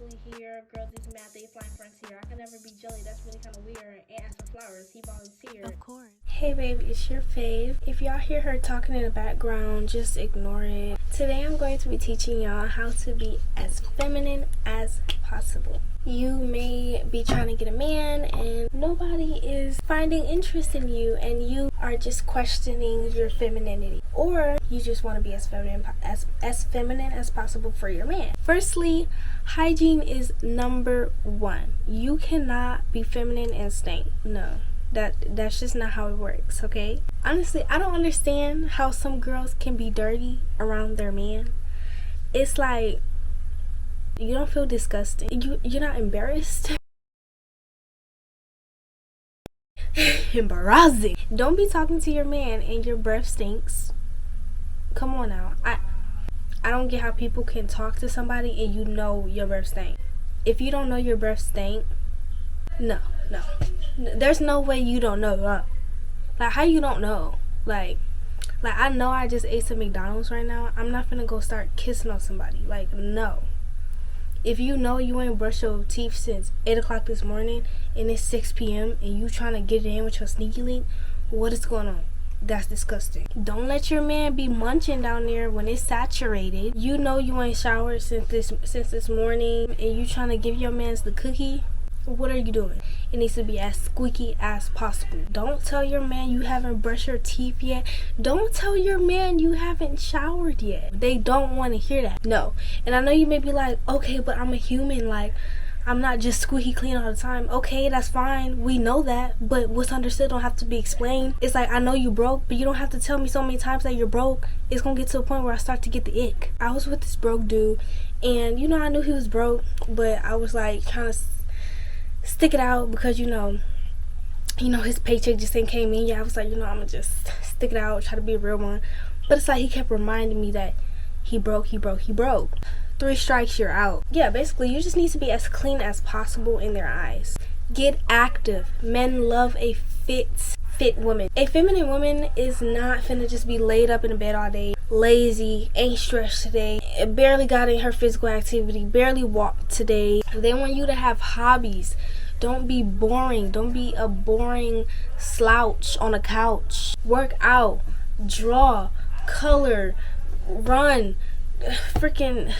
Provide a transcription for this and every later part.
actually here. Girls is mad they flying friends here. I can never be jelly. That's really kind of weird. And ask for flowers. He volunteered. Of course. Hey babe, it's your fave. If y'all hear her talking in the background, just ignore it. Today I'm going to be teaching y'all how to be as feminine as possible. You may be trying to get a man and nobody is finding interest in you and you are just questioning your femininity, or you just want to be as feminine as possible for your man. Firstly, hygiene is number one. You cannot be feminine and stink. No. That's just not how it works, okay? Honestly, I don't understand how some girls can be dirty around their man. It's like, you don't feel disgusting. You're not embarrassed. Embarrassing. Don't be talking to your man and your breath stinks. Come on now. I don't get how people can talk to somebody and you know your breath stink. If you don't know your breath stink, no. There's no way you don't know. Like, how you don't know? Like I know I just ate some McDonald's right now. I'm not gonna go start kissing on somebody. Like, no. If you know you ain't brushed your teeth since 8 o'clock this morning and it's 6 p.m. and you trying to get it in with your sneaky link, what is going on? That's disgusting. Don't let your man be munching down there when it's saturated. You know you ain't showered since this morning and you trying to give your mans the cookie. What are you doing? It needs to be as squeaky as possible. Don't tell your man you haven't brushed your teeth yet. Don't tell your man you haven't showered yet. They don't want to hear that. No. And I know you may be like, okay, but I'm a human. Like, I'm not just squeaky clean all the time. Okay, that's fine. We know that. But what's understood don't have to be explained. It's like, I know you broke, but you don't have to tell me so many times that you're broke. It's going to get to a point where I start to get the ick. I was with this broke dude. And, you know, I knew he was broke. But I was like trying to stick it out because you know his paycheck just ain't came in. Yeah, I was like, I'm gonna just stick it out, try to be a real one. But it's like he kept reminding me that he broke. 3 strikes, you're out. Yeah, basically you just need to be as clean as possible in their eyes. Get active. Men love a fit woman. A feminine woman is not finna just be laid up in the bed all day, lazy, ain't stretched today, barely got in her physical activity, barely walked today. They want you to have hobbies. Don't be boring. Don't be a boring slouch on a couch. Work out, draw, color, run, freaking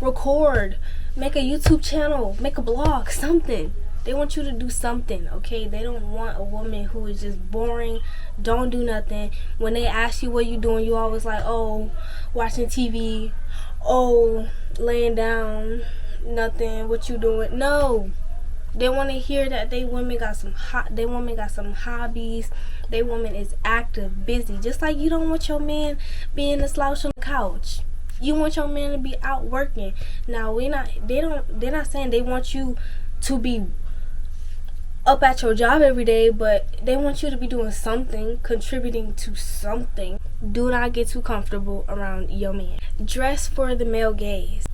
record, make a YouTube channel, make a blog, something. They want you to do something, okay? They don't want a woman who is just boring, don't do nothing. When they ask you what you doing, you always like, oh, watching TV, oh, laying down, nothing, what you doing? No. They want to hear that they woman got some hobbies. They woman is active, busy. Just like you don't want your man being a slouch on the couch. You want your man to be out working. Now, they're not saying they want you to be up at your job every day, but they want you to be doing something, contributing to something. Do not get too comfortable around your man. Dress for the male gaze.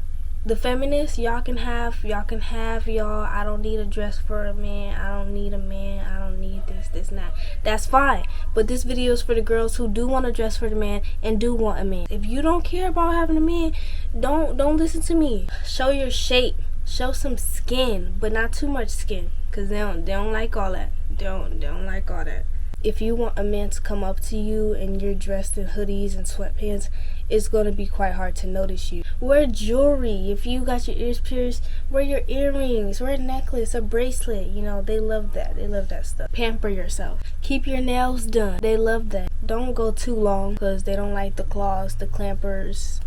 The feminists, y'all can have y'all. I don't need a dress for a man. I don't need a man. I don't need this, and that. That's fine. But this video is for the girls who do want to dress for the man and do want a man. If you don't care about having a man, don't listen to me. Show your shape. Show some skin, but not too much skin, cause they don't like all that. They don't like all that. If you want a man to come up to you and you're dressed in hoodies and sweatpants, it's gonna be quite hard to notice you. Wear jewelry. If you got your ears pierced, wear your earrings, wear a necklace, a bracelet. They love that. They love that stuff. Pamper yourself. Keep your nails done. They love that. Don't go too long, because they don't like the claws, the clampers.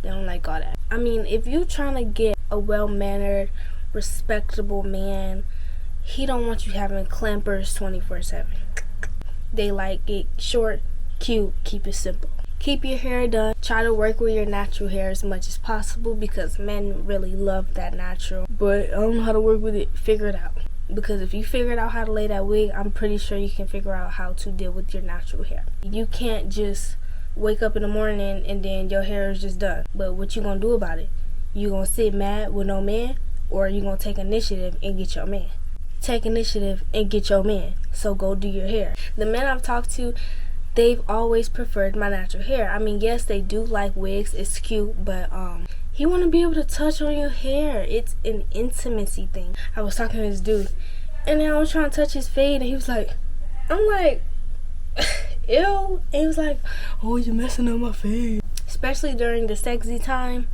They don't like all that. I mean, if you trying to get a well-mannered, respectable man, he don't want you having clampers 24/7. They like it short, cute, keep it simple. Keep your hair done. Try to work with your natural hair as much as possible, because men really love that natural. But I don't know how to work with it. Figure it out. Because if you figured out how to lay that wig, I'm pretty sure you can figure out how to deal with your natural hair. You can't just wake up in the morning and then your hair is just done. But what you gonna do about it? You gonna sit mad with no man, or you gonna take initiative and get your man? Take initiative and get your man. So go do your hair. The men I've talked to, they've always preferred my natural hair. I mean, yes, they do like wigs. It's cute, but He want to be able to touch on your hair. It's an intimacy thing. I was talking to this dude, and then I was trying to touch his fade, and he was like, I'm like, ew. And he was like, oh, you're messing up my fade. Especially during the sexy time,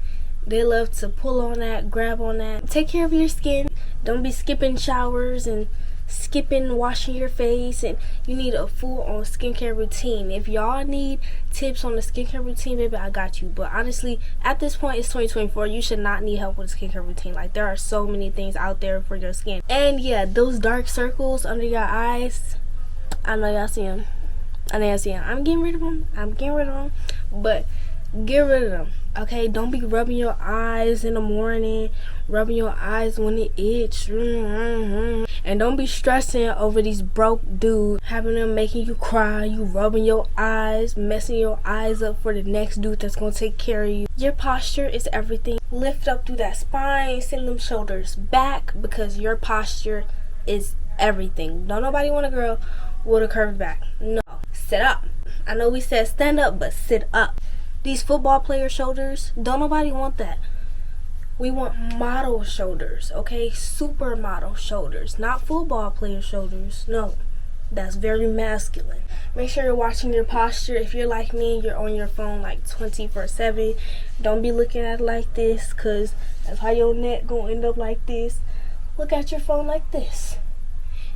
they love to pull on that, grab on that. Take care of your skin. Don't be skipping showers and skipping washing your face, and you need a full-on skincare routine. If y'all need tips on the skincare routine, baby, I got you. But honestly, at this point, it's 2024. You should not need help with a skincare routine. Like, there are so many things out there for your skin. And yeah, those dark circles under your eyes, I know y'all see them. I'm getting rid of them. But get rid of them, okay? Don't be rubbing your eyes in the morning, rubbing your eyes when it itch. And don't be stressing over these broke dudes, having them making you cry, you rubbing your eyes, messing your eyes up for the next dude that's gonna take care of you. Your posture is everything. Lift up through that spine, send them shoulders back, because your posture is everything. Don't nobody want a girl with a curved back. No, sit up. I know we said stand up, but sit up. These football player shoulders, don't nobody want that. We want model shoulders, okay? Supermodel shoulders, not football player shoulders. No, that's very masculine. Make sure you're watching your posture. If you're like me, you're on your phone like 24/7. Don't be looking at it like this, because that's how your neck gonna end up like this. Look at your phone like this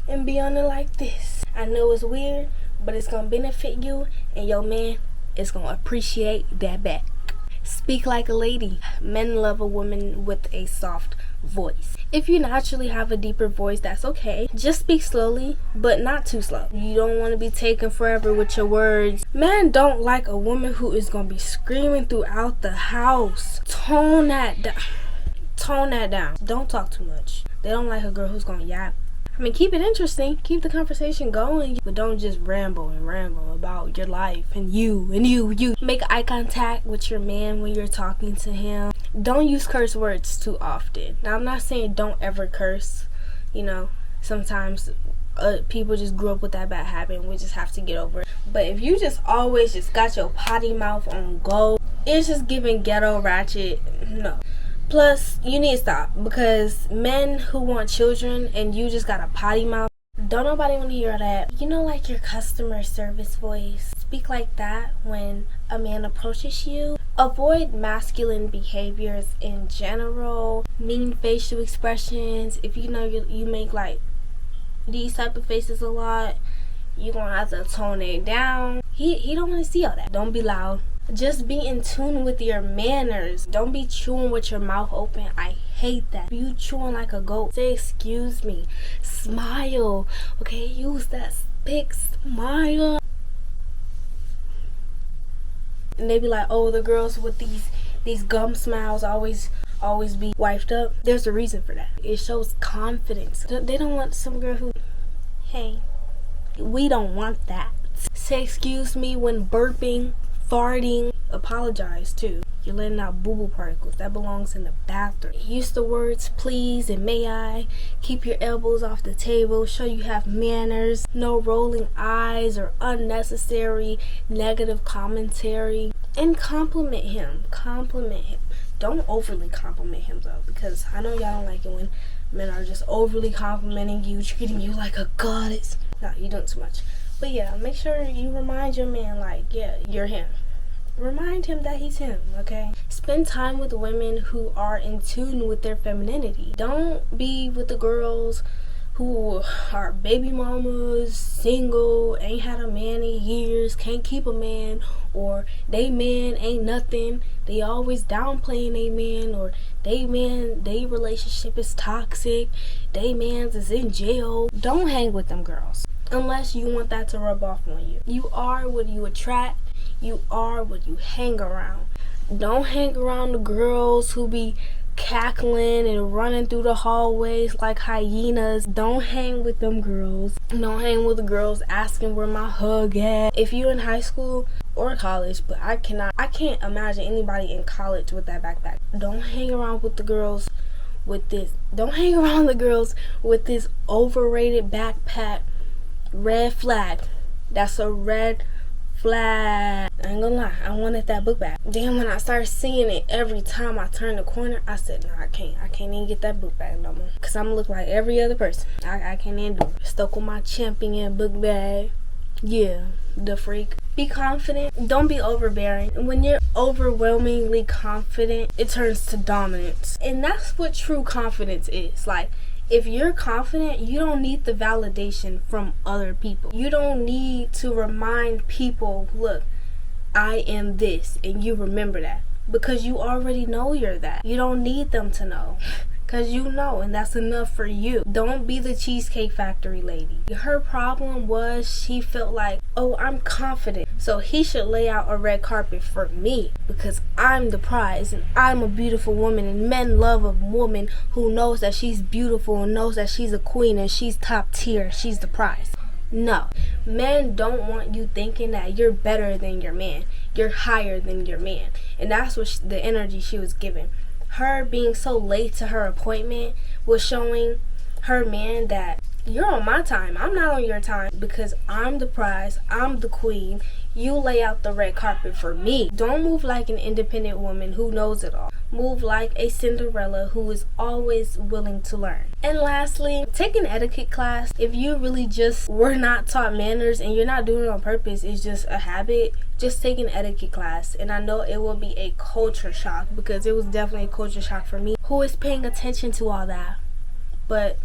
and be on it like this. I know it's weird, but it's gonna benefit you, and your man is gonna appreciate that back. Speak like a lady. Men love a woman with a soft voice. If you naturally have a deeper voice, that's okay. Just speak slowly, but not too slow. You don't want to be taking forever with your words. Men don't like a woman who is gonna be screaming throughout the house. Tone that down. Don't talk too much. They don't like a girl who's gonna yap. I mean, keep it interesting, keep the conversation going, but don't just ramble about your life and you. Make eye contact with your man when you're talking to him. Don't use curse words too often. Now, I'm not saying don't ever curse. You know, sometimes people just grew up with that bad habit, and we just have to get over it. But if you just always just got your potty mouth on go, it's just giving ghetto ratchet. No. Plus, you need to stop, because men who want children and you just got a potty mouth, don't nobody want to hear that. You know, like your customer service voice. Speak like that when a man approaches you. Avoid masculine behaviors in general. Mean facial expressions. If you know you make like these type of faces a lot, you're gonna have to tone it down. He don't want to see all that. Don't be loud. Just be in tune with your manners. Don't be chewing with your mouth open. I hate that. You chewing like a goat. Say excuse me. Smile. Okay, use that big smile. And they be like, oh, the girls with these gum smiles always be wiped up. There's a reason for that. It shows confidence. They don't want some girl who, hey, we don't want that. Say excuse me when burping, farting. Apologize too. You're letting out boo-boo particles. That belongs in the bathroom. Use the words please and may I. Keep your elbows off the table. Show you have manners. No rolling eyes or unnecessary negative commentary. And compliment him. Don't overly compliment him though, because I know y'all don't like it when men are just overly complimenting you, treating you like a goddess. No, you're doing too much. But yeah, make sure you remind your man, like, yeah, you're him. Remind him that he's him, okay? Spend time with women who are in tune with their femininity. Don't be with the girls who are baby mamas, single, ain't had a man in years, can't keep a man, or they man ain't nothing. They always downplaying they man, or they relationship is toxic, they mans is in jail. Don't hang with them girls unless you want that to rub off on you. You are what you attract. You are what you hang around. Don't hang around the girls who be cackling and running through the hallways like hyenas. Don't hang with them girls. Don't hang with the girls asking where my hug at. If you're in high school or college, but I can't imagine anybody in college with that backpack. Don't hang around with the girls with this. Don't hang around the girls with this overrated backpack. Red flag. That's a red flag. I ain't gonna lie, I wanted that book bag. Then when I started seeing it every time I turned the corner, I said, nah, I can't even get that book bag no more. Cause I'm look like every other person. I can't even do it. Stuck with my champion book bag. Yeah, the freak. Be confident. Don't be overbearing. When you're overwhelmingly confident, it turns to dominance. And that's what true confidence is. Like, if you're confident, you don't need the validation from other people. You don't need to remind people, look, I am this, and you remember that. Because you already know you're that. You don't need them to know. Because you know, and that's enough for you. Don't be the Cheesecake Factory lady. Her problem was she felt like, oh, I'm confident, so he should lay out a red carpet for me because I'm the prize and I'm a beautiful woman, and men love a woman who knows that she's beautiful and knows that she's a queen and she's top tier. She's the prize. No, men don't want you thinking that you're better than your man. You're higher than your man. And that's what the energy she was giving. Her being so late to her appointment was showing her man that you're on my time. I'm not on your time because I'm the prize. I'm the queen. You lay out the red carpet for me. Don't move like an independent woman who knows it all. Move like a Cinderella who is always willing to learn. And lastly, take an etiquette class. If you really just were not taught manners and you're not doing it on purpose, it's just a habit, just take an etiquette class. And I know it will be a culture shock because it was definitely a culture shock for me who is paying attention to all that. But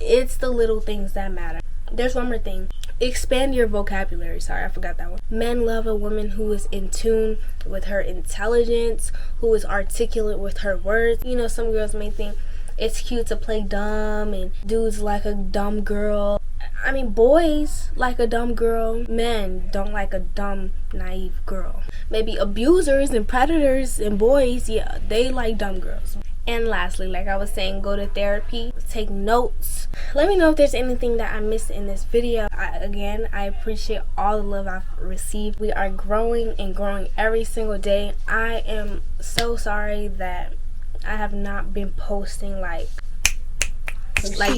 it's the little things that matter. There's one more thing. Expand your vocabulary. Sorry, I forgot that one. Men love a woman who is in tune with her intelligence, who is articulate with her words. You know, some girls may think it's cute to play dumb and dudes like a dumb girl. I mean, boys like a dumb girl. Men don't like a dumb, naive girl. Maybe abusers and predators and boys, yeah, they like dumb girls. And lastly, like I was saying, go to therapy, take notes. Let me know if there's anything that I missed in this video. I appreciate all the love I've received. We are growing and growing every single day. I am so sorry that I have not been posting like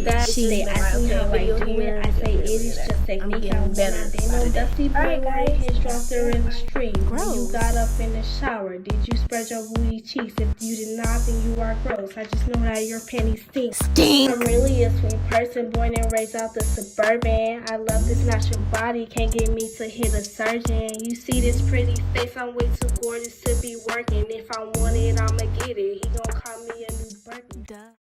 that. She say, I see how I do it. I say, it is just technique. I'm better. No dusty boy with his dropped her in the street. When you got up in the shower, did you spread your booty cheeks? If you did not, then you are gross. I just know that your panties stink. I'm really a sweet person, born and raised out the suburban. I love this natural body, can't get me to hit a surgeon. You see this pretty face, I'm way too gorgeous to be working. If I want it, I'ma get it. He gon' call me a new Birkin.